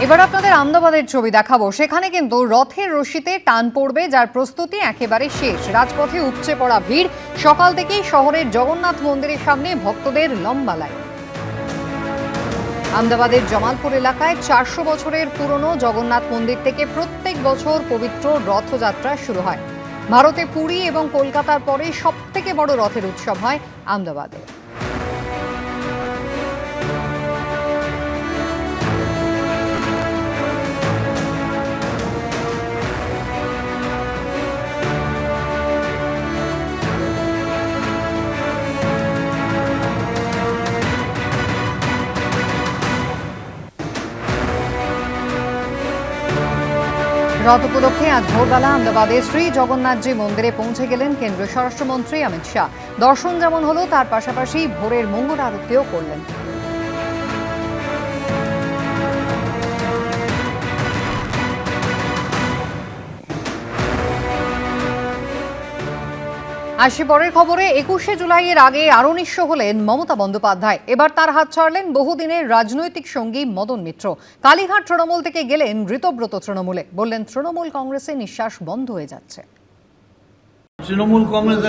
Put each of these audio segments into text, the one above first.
এবার আপনাদের আহমেদাবাদের ছবি দেখাবো। সেখানে কিন্তু রথের রশিতে টান পড়বে, যার প্রস্তুতি একেবারে শেষ। রাজপথে উপচে পড়া ভিড়। সকাল থেকেই শহরের জগন্নাথ মন্দিরের সামনে ভক্তদের লম্বা লাইন। আহমেদাবাদের জামালপুর এলাকায় 400 বছরের পুরনো জগন্নাথ মন্দির থেকে প্রত্যেক বছর পবিত্র রথযাত্রা শুরু হয়। ভারতে পুরী এবং কলকাতার পরে সবথেকে বড় রথের উৎসব হয় আহমেদাবাদে। রথ উপলক্ষে আজ ভোরবেলা আহমেদাবাদে শ্রী জগন্নাথজি মন্দিরে পৌঁছে গেলেন কেন্দ্রীয় স্বরাষ্ট্রমন্ত্রী অমিত শাহ। দর্শন যেমন হলো, তার পাশাপাশি ভোরের মঙ্গল আরতিও করলেন। আসি পরের খবরে। 21শে জুলাইয়ের আগে আরও নিঃস্ব হলেন মমতা বন্দ্যোপাধ্যায়। এবার তার হাত ছাড়লেন বহুদিনের রাজনৈতিক সঙ্গী মদন মিত্র। কালীঘাট তৃণমূল থেকে গেলেন ঋতব্রত তৃণমূলে। বললেন, তৃণমূল কংগ্রেসে নিঃশ্বাস বন্ধ হয়ে যাচ্ছে। তৃণমূল কংগ্রেস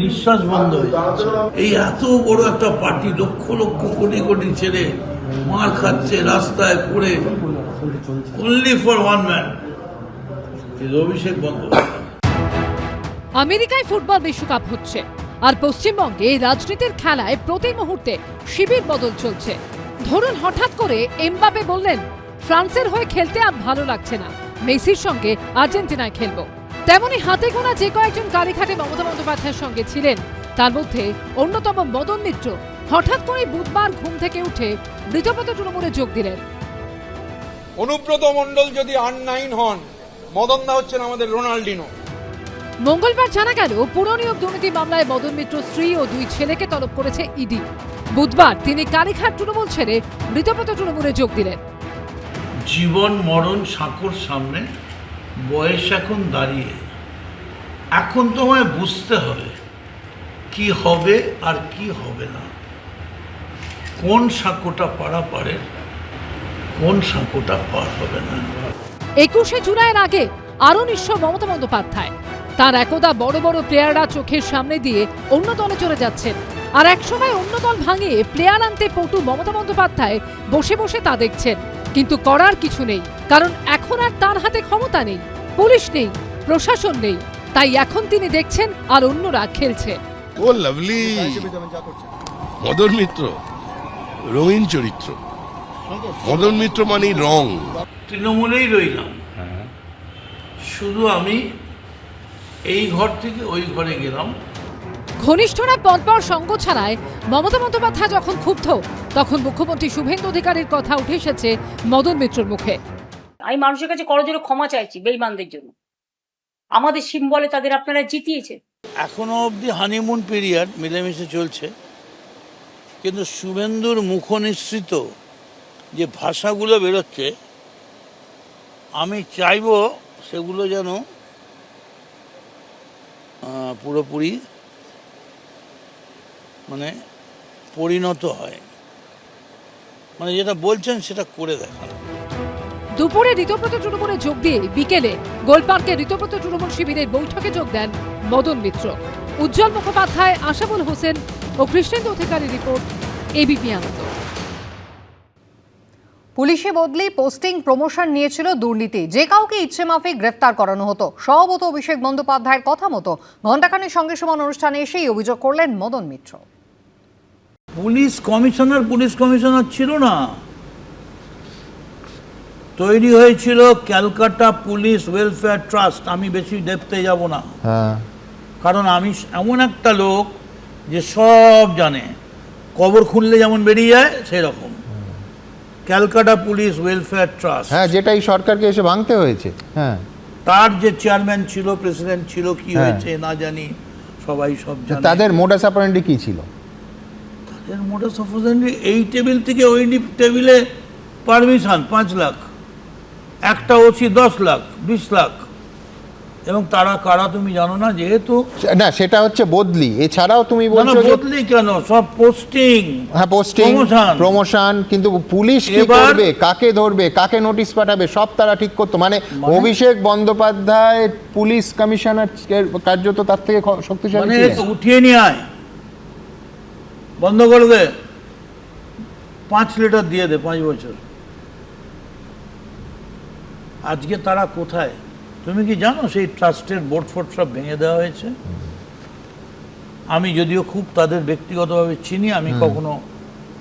নিঃশ্বাস বন্ধ হয়ে যাচ্ছে। এই এত বড় একটা পার্টি, লক্ষ লক্ষ কোটি কোটি ছেলে মার খাচ্ছে রাস্তায় পড়ে, only for one man, Abhishek Bandyopadhyay. আমেরিকায় ফুটবল বিশ্বকাপ হচ্ছে, আর পশ্চিমবঙ্গে রাজনীতির খেলায় প্রতি মুহূর্তে শিবির বদল চলছে। ধরুন, হঠাৎ করে এমবাপে বললেন ফ্রান্সের হয়ে খেলতে আর ভালো লাগছে না, মেসির সঙ্গে আর্জেন্টিনায় খেলবো। তেমনি হাতে গোনা যে কয়েকজন কালীঘাটে মমতা বন্দ্যোপাধ্যায়ের সঙ্গে ছিলেন, তার মধ্যে অন্যতম মদন মিত্র হঠাৎ করে বুধবার ঘুম থেকে উঠে ঋতব্রত তৃণমূলে যোগ দিলেন। অনুব্রত মণ্ডল যদি R9 হন, মদন দা হচ্ছেন আমাদের রোনাল্ডিনো। মঙ্গলবার জানা গেল, পুরনিয়োগ দুর্নীতি মামলায় মদন মিত্র স্ত্রী ও 2 ছেলেকে তলব করেছে ইডি। বুধবার তিনি কালীঘাট তৃণমূল ছেড়ে ঋতব্রত তৃণমূলে যোগ দিলেন। জীবন মরণ সাঁকোর সামনে, বয়স এখন দাঁড়িয়ে। এখন তোমায় বুঝতে হবে কি হবে আর কি হবে না, কোন সাঁকোটা পারা পারে, কোন সাঁকোটা পার হবে না। 21শে জুলাইয়ের আগে আরও নিঃস্ব মমতা বন্দ্যোপাধ্যায়। তার একদা বড় বড় প্লেয়াররা চোখের সামনে দিয়ে অন্য দলে চলে যাচ্ছেন, আর একসময় অন্য দল ভাঙিয়ে প্লেয়ার আনতে পটু মমতা বন্দ্যোপাধ্যায় বসে বসে তা দেখছেন। কিন্তু করার কিছু নেই, কারণ এখন আর তার হাতে ক্ষমতা নেই, পুলিশ নেই, প্রশাসন নেই। তাই এখন তিনি দেখছেন আর অন্যরা খেলছে। ও লাভলি মদন মিত্র, রঙিন চরিত্র। মদন মিত্র মানে রং। তৃণমূলেই রইলাম, শুধু আমি এই ঘর থেকে ওই ঘরে গেলাম। ঘনিষ্ঠরা পরপর সঙ্গ ছাড়ায় মমতা বন্দ্যোপাধ্যায় যখন ক্ষুব্ধ, তখন মুখ্যমন্ত্রী শুভেন্দু অধিকারীর কথা উঠে এসেছে মদন মিত্রর মুখে। আমি মানুষের কাছে করজোড়ে ক্ষমা চাইছি বেঈমানদের জন্য। আমাদের সিম্বলে তাদের আপনারা জিতিয়েছেন। এখনো অবধি হানিমুন পিরিয়ড, মিলেমিশে চলছে, কিন্তু শুভেন্দুর মুখনিসৃত যে ভাষাগুলো বেরোচ্ছে, আমি চাইব সেগুলো যেন পুরোপুরি মানে পরিণত হয়, মানে যেটা বলছেন সেটা করে দেখান। দুপুরে ঋতব্রত তৃণমূলে যোগ দিয়ে বিকেলে গোলপার্কে ঋতব্রত তৃণমূল শিবিরের বৈঠকে যোগ দেন মদন মিত্র। উজ্জ্বল মুখোপাধ্যায়, আশাবুল হোসেন ও কৃষ্ণেন্দু অধিকারী রিপোর্ট, এবিপি আনন্দ। পুলিশে বদলি, পোস্টিং, প্রমোশন নিয়েছিল দুর্নীতি। যে কাউকে ইচ্ছে মাফিক গ্রেফতার করানো হতো। স্বভাবত অভিষেক বন্দ্যোপাধ্যায়ের কথা মতো ঘণ্টাখানেক সঙ্গে সমান অনুষ্ঠানে এসেই অভিযোগ করলেন মদন মিত্র। পুলিশ কমিশনার ছিল না, তৈরি হয়েছিল ক্যালকাটা পুলিশ ওয়েলফেয়ার ট্রাস্ট। আমি বেশি ডেপথে যাব না, কারণ আমি এমন একটা লোক যে সব জানে, কবর খুললে যেমন বেরিয়ে যায় সেই রকম। ক্যালকাটা পুলিশ ওয়েলফেয়ার ট্রাস্ট, হ্যাঁ, যেটাই সরকারকে এসে ভাঙতে হয়েছে। হ্যাঁ, তার যে চেয়ারম্যান ছিল, প্রেসিডেন্ট ছিল, কি হয়েছে না জানি, সবাই সব জানে। তাদের মোডাস অপারেন্ডি কি ছিল? তাদের মোডাস অপারেন্ডি এই টেবিল থেকে ওই টেবিলে পারমিশন 5 লাখ, একটা ওসি 10 লাখ, 20 লাখ, এবং তারা কারা তুমি জানো না? যেহেতু না, সেটা হচ্ছে বদলি, এছাড়াও তুমি না, বলছো যে বদলি কেন, সব পোস্টিং, হ্যাঁ পোস্টিং, প্রমোশন, কিন্তু পুলিশ কি এবার- করবে, কাকে ধরবে, কাকে নোটিশ পাঠাবে, সব তারা ঠিক করতো। মানে অভিষেক বন্দ্যোপাধ্যায় পুলিশ কমিশনার কার্যত তার থেকে শক্তিশালী মানে ছিলেন। উঠিয়ে নিয়ে আয়, বন্ধ করে দে, 5 লিটার দিয়ে দে 5 বছর। আজকে তারা কোথায় তুমি কি জানো? সেই ট্রাস্টের বোর্ড ফোর্ড সব ভেঙে দেওয়া হয়েছে। আমি যদিও খুব তাদের ব্যক্তিগতভাবে চিনি, আমি কখনো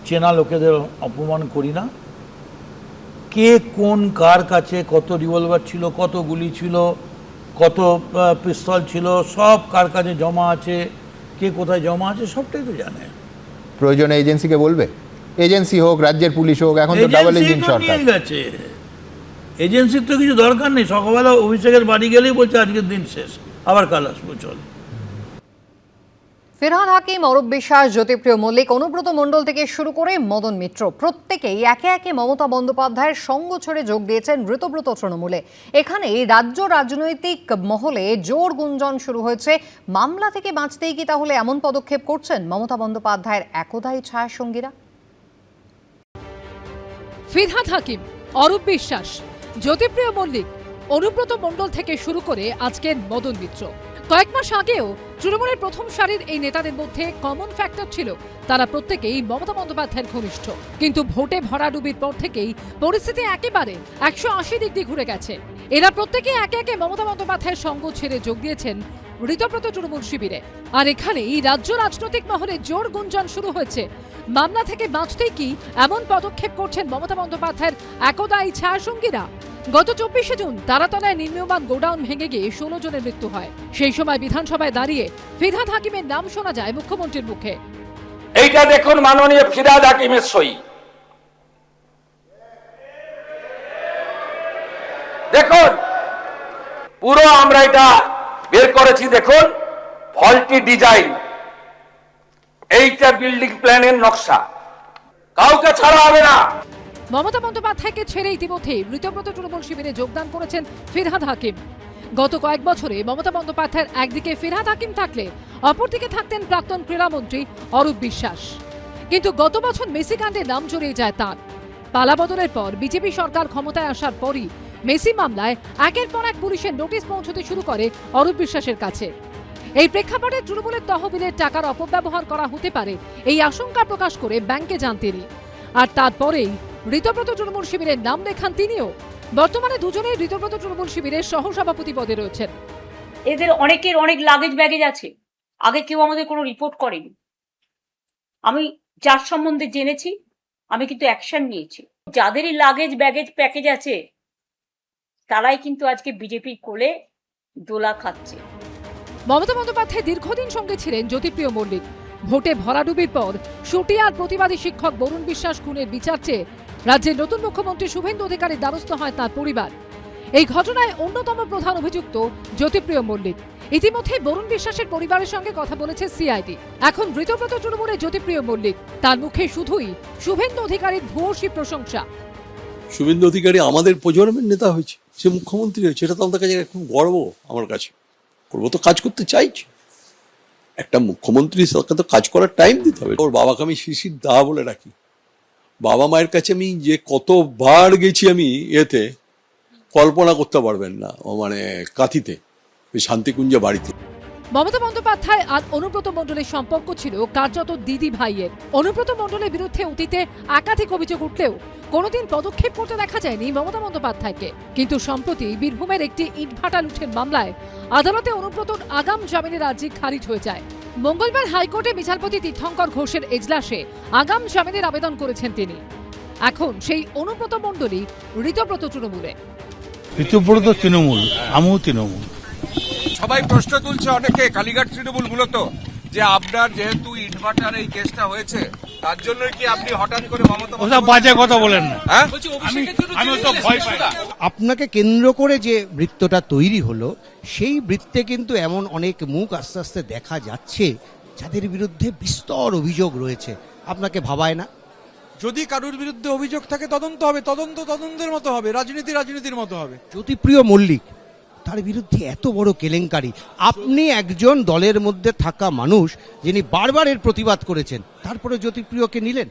চেনা লোকেদের অপমান করি না। কে কোন কার কাছে কত রিভলভার ছিল, কত গুলি ছিল, কত পিস্তল ছিল, সব কার কাছে জমা আছে, কে কোথায় জমা আছে, সবটাই তো জানে। প্রয়োজনে এজেন্সিকে বলবে, এজেন্সি হোক, রাজ্যের পুলিশ হোক, এখন তো ডাবল এজেন্সি ইঞ্জিন তো সরকার। নিয়ে গেছে, এজেন্সির তো কিছু দরকার নেই। সকালবেলা অভিষেকের বাড়ি গেলেই বলছে আজকের দিন শেষ, আবার কাল আসবো, চল। ফিরহাদ হাকিম, অরূপ বিশ্বাস, জ্যোতিপ্রিয় মল্লিক, অনুব্রত মণ্ডল থেকে শুরু করে মদন মিত্র, প্রত্যেকেই একে একে মমতা বন্দ্যোপাধ্যায়ের সঙ্গ ছেড়ে যোগ দিয়েছেন ঋতব্রত তৃণমূলে। এখানে রাজ্য রাজনৈতিক মহলে জোর গুঞ্জন শুরু হয়েছে। মামলা থেকে বাঁচতেই কি তাহলে এমন পদক্ষেপ করছেন মমতা বন্দ্যোপাধ্যায়ের একদাই ছায়াসঙ্গীরা? ফিরহাদ হাকিম, অরূপ বিশ্বাস, জ্যোতিপ্রিয় মল্লিক, অনুব্রত মণ্ডল থেকে শুরু করে আজকের মদন মিত্র। কয়েক মাস আগেও তৃণমূলের প্রথম সারির এই নেতাদের মধ্যে কমন ফ্যাক্টর ছিল তারা প্রত্যেকেই মমতা বন্দ্যোপাধ্যায়ের ঘনিষ্ঠ। কিন্তু ভোটে ভরাডুবির পর থেকেই পরিস্থিতি একেবারে 180 ডিগ্রি ঘুরে গেছে। এরা প্রত্যেকে একে একে মমতা বন্দ্যোপাধ্যায়ের সঙ্গ ছেড়ে যোগ দিয়েছেন ঋতব্রত তৃণমূল শিবিরে। আর এখানেই রাজ্য রাজনৈতিক মহলে জোর গুঞ্জন শুরু হয়েছে। মামলা থেকে বাঁচতেই কি এমন পদক্ষেপ করছেন মমতা বন্দ্যোপাধ্যায়ের একদাই ছায়াসঙ্গীরা? গত 24শে জুন তারাতলায় নির্মীয়মান গোডাউন ভেঙে গিয়ে 16 জনের মৃত্যু হয়। সেই সময় বিধানসভায় দাঁড়িয়ে ফিরহাদ হাকিমের নাম শোনা যায় মুখ্যমন্ত্রীর মুখে। এইটা দেখুন, মাননীয় ফিরহাদ হাকিমের সই। দেখুন, পুরো আমরা এটা বের করেছি। দেখুন, ফল্টি ডিজাইন, এইটা বিল্ডিং প্ল্যানের নকশা, কাউকে ছাড়া হবে না। মমতা বন্দ্যোপাধ্যায়কে ছেড়ে ইতিমধ্যেই ঋতব্রত তৃণমূল শিবিরে যোগদান করেছেন ফিরহাদ হাকিম। গত কয়েক বছরে মমতা বন্দ্যোপাধ্যায়ের একদিকে ফিরহাদ হাকিম থাকলে অপরদিকে থাকতেন প্রাক্তন ক্রীড়ামন্ত্রী অরূপ বিশ্বাস। কিন্তু গত বছর মেসি কাণ্ডে নাম জড়িয়ে যায় তাঁর। পালাবদলের পর বিজেপি সরকার ক্ষমতায় আসার পরই মেসি মামলায় একের পর এক পুলিশের নোটিশ পৌঁছতে শুরু করে অরূপ বিশ্বাসের কাছে। এই প্রেক্ষাপটে তৃণমূলের তহবিলের টাকার অপব্যবহার করা হতে পারে এই আশঙ্কা প্রকাশ করে ব্যাংকে যান তিনি। আর তারপরেই ঋতব্রত তৃণমূল শিবিরের নাম লেখান তিনিও। বর্তমানে দুজনেই ঋতব্রত তৃণমূল শিবিরের সহসভাপতি পদে রয়েছেন। এদের অনেকের অনেক লাগেজ ব্যাগেজ আছে, আগে কেউ আমাদের কোনো রিপোর্ট করেনি। আমি যার সম্বন্ধে জেনেছি আমি কিন্তু অ্যাকশন নিয়েছি। যাদেরই লাগেজ ব্যাগেজ প্যাকেজ আছে তারাই কিন্তু আজকে বিজেপির কোলে দোলা খাচ্ছে। মমতা বন্দ্যোপাধ্যায় দীর্ঘদিন সঙ্গে ছিলেন জ্যোতিপ্রিয় মল্লিক। ভোটে ভরাডুবির পর শুটিয়ার প্রতিবাদী শিক্ষক বরুণ বিশ্বাস খুনের বিচার চেয়ে রাজ্যের নতুন মুখ্যমন্ত্রী শুভেন্দু অধিকারীর দ্বারস্থ হয় তার পরিবার। এই ঘটনায় অন্যতম প্রধান অভিযুক্ত জ্যোতিপ্রিয় মল্লিক। ইতিমধ্যে বরুণ বিশ্বাসের পরিবারের সঙ্গে কথা বলেছে সিআইডি। এখন ঋতব্রত তৃণমূলের জ্যোতিপ্রিয় মল্লিক, তার মুখে শুধুই শুভেন্দু অধিকারীর ভূয়সী প্রশংসা। শুভেন্দু অধিকারী আমাদের প্রজন্মের নেতা হয়েছে, সে মুখ্যমন্ত্রী হয়েছে, এটা তো আমাদের কাছে খুব গর্ব। আমার কাছে করবো তো, কাজ করতে চাইছি। একটা মুখ্যমন্ত্রী তাকে তো কাজ করার টাইম দিতে হবে। ওর বাবাকে আমি শিশির দা বলে রাখি। বাবা মায়ের কাছে আমি যে কতবার গেছি আমি এতে কল্পনা করতে পারবেন না, ও মানে কাঁথিতে, ওই শান্তিকুঞ্জ বাড়িতে। মমতা বন্দ্যোপাধ্যায় আর অনুব্রত মণ্ডলের সম্পর্ক ছিল কার্যত দিদি ভাইয়ের। অনুব্রত মণ্ডলের বিরুদ্ধে অতীতে একাধিক অভিযোগ উঠলেও কোনোদিন পদক্ষেপ করতে দেখা যায়নি মমতা বন্দ্যোপাধ্যায়কে। কিন্তু সম্প্রতি বীরভূমের একটি ইটভাটা লুঠের মামলায় আদালতে অনুব্রতর আগাম জামিনের আর্জি খারিজ হয়ে যায়। মঙ্গলবার হাইকোর্টে বিচারপতি তীর্থঙ্কর ঘোষের এজলাসে আগাম জামিনের আবেদন করেছেন তিনি। এখন সেই অনুব্রত মণ্ডলই ঋতব্রত তৃণমূলে। ঋতব্রত তৃণমূল, আমিও তৃণমূল। সবাই প্রশ্ন তুলছে অনেকে, কালীঘাট তৃণমূল মূলত, যে আপনার যেহেতু ইটভাটার এই কেসটা হয়েছে তার জন্য কি আপনি হঠাৎ করে মমতা ওসব বাজে কথা বলেন না। হ্যাঁ, আমি তো ভয় পাই না। আপনাকে কেন্দ্র করে যে বৃত্তটা তৈরি হলো, সেই বৃত্তে কিন্তু এমন অনেক মুখ আস্তে আস্তে দেখা যাচ্ছে যাদের বিরুদ্ধে বিস্তর অভিযোগ রয়েছে। আপনাকে ভাবায় না? যদি কারোর বিরুদ্ধে অভিযোগ থাকে তদন্ত হবে, তদন্তের মতো হবে, রাজনীতির মতো হবে। জ্যোতিপ্রিয় মল্লিক তার বিরুদ্ধে এত বড় কেলেঙ্কারি, আপনি একজন দলের মধ্যে থাকা মানুষ যিনি বারবার এর প্রতিবাদ করেছেন, তারপরে জ্যোতিপ্রিয়কে নিলেন।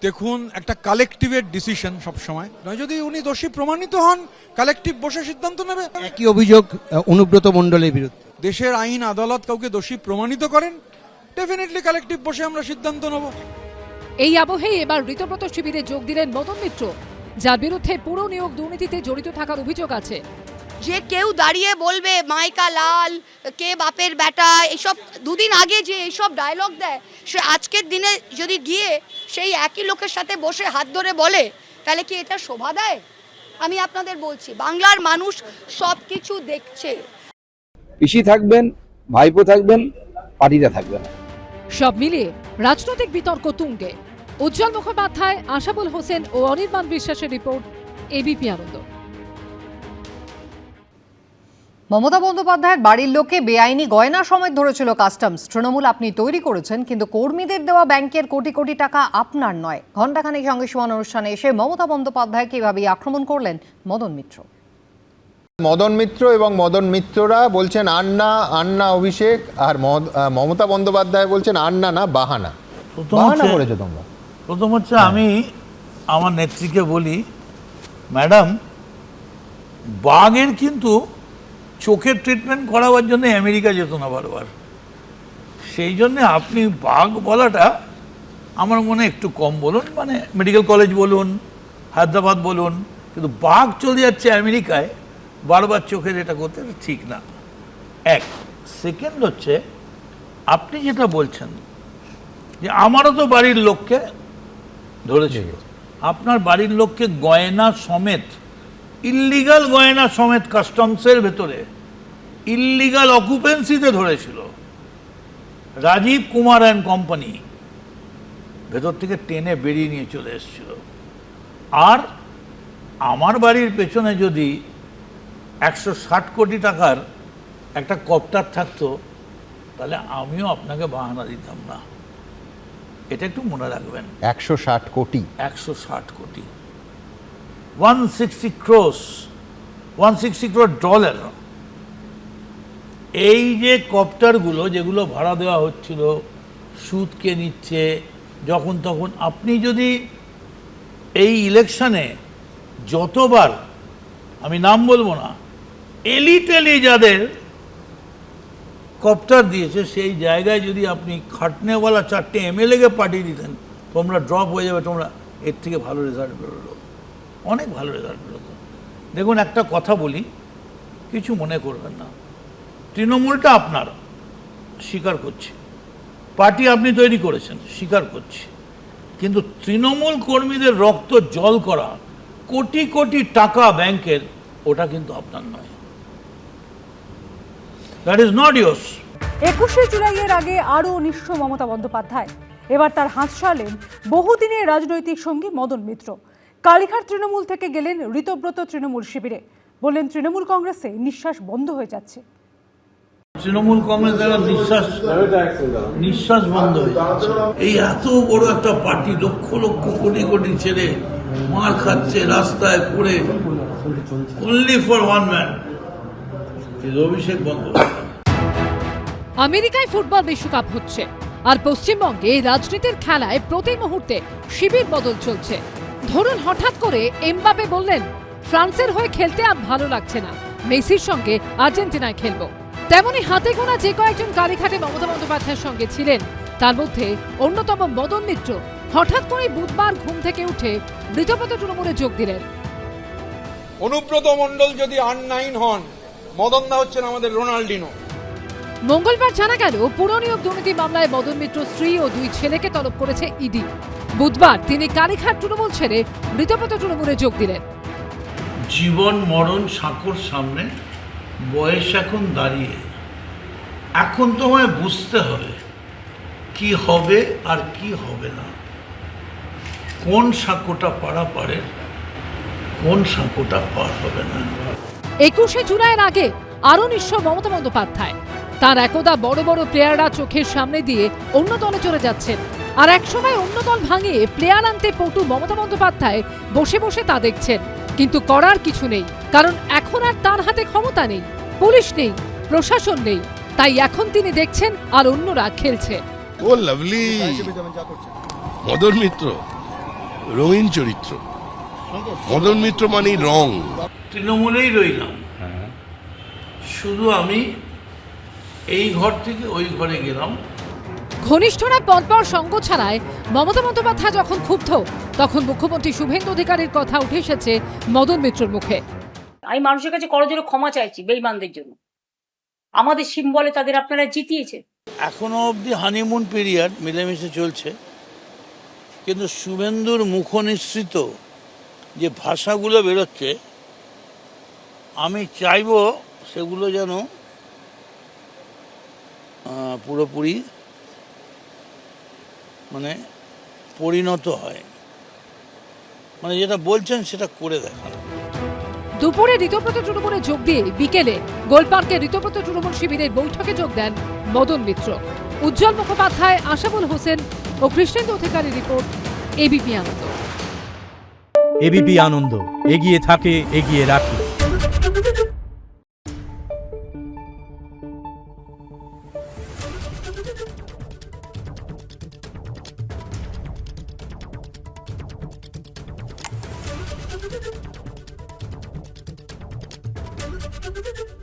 দেখুন, একটা কালেকটিভের ডিসিশন সবসময় নয়, যদি উনি দোষী প্রমাণিত হন কালেকটিভ বসে সিদ্ধান্ত নেবে। একই অভিযোগ অনুব্রত মণ্ডলের বিরুদ্ধে। দেশের আইন আদালত কাউকে দোষী প্রমাণিত করেন, ডেফিনেটলি কালেকটিভ বসে আমরা সিদ্ধান্ত নেব। এই আবহেই এবার ঋতব্রত শিবিরে যোগ দিলেন মদন মিত্র, যার বিরুদ্ধে পুরো নিয়োগ দুর্নীতিতে জড়িত থাকার অভিযোগ আছে। যে কেউ দাঁড়িয়ে বলবে মাইকা লাল, কে বাপের বেটা, এসব দুদিন আগে যে এইসব ডায়লগ দেয়, সে আজকের দিনে যদি গিয়ে সেই একই লোকের সাথে বসে হাত ধরে বলে, তাহলে কি এটা শোভা দেয়? আমি আপনাদের বলছি, বাংলার মানুষ সব কিছু দেখছে। পিসি থাকবেন, ভাইপো থাকবেন, পার্টিটা থাকবে না। সব মিলিয়ে রাজনৈতিক বিতর্ক তুঙ্গে। উজ্জ্বল মুখোপাধ্যায়, আশাবুল হোসেন ও অনির্বাণ বিশ্বাসের রিপোর্ট, এবিপি আনন্দ। মমতা বন্দ্যোপাধ্যায়ের বাড়ির লোককে বেআইনি গয়না সমেত ধরেছিল কাস্টমস। তৃণমূল আপনি তৈরি করেছেন, কিন্তু কর্মীদের দেওয়া ব্যাংকের কোটি কোটি টাকা আপনার নয়। ঘণ্টাখানেক সঙ্গে সমান অনুষ্ঠানে এসে মমতা বন্দ্যোপাধ্যায়কে এভাবেই আক্রমণ করলেন মদন মিত্র। মদন মিত্র এবং মদন মিত্ররা বলছেন আন্না আন্না অভিষেক, আর মমতা বন্দ্যোপাধ্যায় বলছেন আন্না না বাহানা। বাহানা করেছো তোমরা। প্রথম হচ্ছে আমি আমার নেত্রীকে বলি, ম্যাডাম, বাঘের কিন্তু চোখের ট্রিটমেন্ট করাবার জন্য আমেরিকা যেত না বারবার, সেই জন্যে আপনি বাঘ বলাটা আমার মনে একটু কম বলুন, মানে মেডিকেল কলেজ বলুন, হায়দ্রাবাদ বলুন, কিন্তু বাঘ চলে যাচ্ছে আমেরিকায় বারবার চোখের এটা করতে ঠিক না। এক সেকেন্ড হচ্ছে আপনি যেটা বলছেন যে আমারও তো বাড়ির লোককে ধরেছিল, আপনার বাড়ির লোককে গয়না সমেত, ইল্লিগাল গয়না সমেত কাস্টমসের ভেতরে ইল্লিগাল অকুপেন্সিতে ধরেছিল। রাজীব কুমার অ্যান্ড কোম্পানি ভেতর থেকে টেনে বেরিয়ে নিয়ে চলে এসেছিল। আর আমার বাড়ির পেছনে যদি 160 কোটি টাকার একটা কপ্টার থাকতো, তাহলে আমিও আপনাকে বাহানা দিতাম না। এটা একটু মনে রাখবেন। 160 কোটি 160 কোটি 160 crore ডলার। এই যে কপ্টারগুলো যেগুলো ভাড়া দেওয়া হচ্ছিল, সুদকে নিচ্ছে যখন তখন, আপনি যদি এই ইলেকশনে যতবার, আমি নাম বলবো না, এলি যাদের কপ্টার দিয়েছে, সেই জায়গায় যদি আপনি খাটনেওয়ালা 4টে এমএলএকে পাঠিয়ে দিতেন, তোমরা ড্রপ হয়ে যাবে, তোমরা এর থেকে ভালো রেজাল্ট বেরোলো, অনেক ভালো রেজাল্ট বেরোতো। দেখুন, একটা কথা বলি, কিছু মনে করবেন না, তৃণমূলটা আপনার, স্বীকার করছি, পার্টি আপনি তৈরি করেছেন, স্বীকার করছি, কিন্তু তৃণমূল কর্মীদের রক্ত জল করা কোটি কোটি টাকা ব্যাংকের, ওটা কিন্তু আপনার নয়। That is not yours. 21শে জুলাইয়ের আগে আরও নিঃস্ব মমতা বন্দ্যোপাধ্যায়। এবার তার হাত ছাড়লেন বহুদিনের রাজনৈতিক সঙ্গী মদন মিত্র। কালীঘাট তৃণমূল থেকে গেলেন ঋতব্রত তৃণমূল শিবিরে। বললেন তৃণমূল কংগ্রেসে নিঃশ্বাস বন্ধ হয়ে যাচ্ছে। তৃণমূল কংগ্রেস দ্বারা নিঃশ্বাস বন্ধ হয়ে যাচ্ছে। এই এত বড় একটা পার্টি, লক্ষ লক্ষ কোটি কোটি ছেলে মার খাচ্ছে রাস্তায় পড়ে, only for one man, Abhishek Bandyopadhyay. আমেরিকায় ফুটবল বিশ্বকাপ হচ্ছে, আর পশ্চিমবঙ্গে রাজনীতির খেলায় প্রতি মুহূর্তে শিবির বদল চলছে। ধরুন হঠাৎ করে এমবাপে বললেন ফ্রান্সের হয়ে খেলতে আর ভালো লাগছে না, মেসির সঙ্গে আর্জেন্টিনায় খেলবো। তেমনি হাতে গোনা যে কয়েকজন কালীঘাটে মমতা বন্দ্যোপাধ্যায়ের সঙ্গে ছিলেন, তার মধ্যে অন্যতম মদন মিত্র হঠাৎ করে বুধবার ঘুম থেকে উঠে ঋতব্রত তৃণমূলে যোগ দিলেন। অনুব্রত মণ্ডল যদি আন9 হন, মদন দা হচ্ছেন আমাদের রোনাল্ডিনো। মঙ্গলবার জানা গেল পুরো নিয়োগ দুর্নীতি মামলায় মদন মিত্র স্ত্রী ও 2 ছেলেকে তলব করেছে ইডি। বুধবার তিনি কালীঘাট তৃণমূল ছেড়ে ঋতব্রত তৃণমূলে যোগ দিলেন। জীবন মরণ সাঁকোর সামনে বয়স এখন দাঁড়িয়ে, এখন তোমায় বুঝতে হবে কি হবে আর কি হবে না, কোন সাঁকোটা পারা পারে, কোন সাঁকোটা পার হবে না। 21শে জুলাইয়ের আগে আরও নিঃস্ব মমতা বন্দ্যোপাধ্যায়। তার একদা বড় বড় প্লেয়াররা চোখের সামনে দিয়ে অন্য দলে চলে যাচ্ছেন, আর একসময় অন্য দল ভাঙিয়ে প্লেয়ার আনতে পটু মমতা বন্দ্যোপাধ্যায় বসে বসে তা দেখছেন, কিন্তু করার কিছু নেই, কারণ এখন আর তার হাতে ক্ষমতা নেই। পুলিশ নেই, প্রশাসন নেই, তাই এখন তিনি দেখছেন আর অন্যরা খেলছে। ও লাভলি মদন মিত্র রঙিন চরিত্র, মদন মিত্র মানেই রং। তৃণমূলেই রইলাম, শুধু আমি এই ঘর থেকে ওই ঘরে গেলাম। ঘনিষ্ঠরা পরপর সঙ্গ ছাড়ায় মমতা বন্দ্যোপাধ্যায় যখন ক্ষুব্ধ, তখন মুখ্যমন্ত্রী শুভেন্দু অধিকারীর কথা উঠে এসেছে মদন মিত্রর মুখে। আমি মানুষের কাছে করজোড়ে ক্ষমা চাইছি বেঈমানদের জন্য। আমাদের সিম্বলে তাদের আপনারা জিতিয়েছেন। এখনো অবধি হানিমুন পিরিয়ড মিলেমিশে চলছে, কিন্তু শুভেন্দুর মুখনিসৃত যে ভাষাগুলো বেরোচ্ছে, আমি চাইবো সেগুলো যেন পুরোপুরি মানে পরিণত হয়, মানে যেটা বলছেন সেটা করে দেখান। দুপুরে ঋতব্রত তৃণমূলে যোগ দিয়ে বিকেলে গোলপার্কে ঋতব্রত তৃণমূল শিবিরের বৈঠকে যোগ দেন মদন মিত্র। উজ্জ্বল মুখোপাধ্যায়, আশাবুল হোসেন ও কৃষ্ণেন্দু অধিকারী রিপোর্ট, এবিপি আনন্দ। এবিপি আনন্দ, এগিয়ে থাকে, এগিয়ে রাখে। Thank you.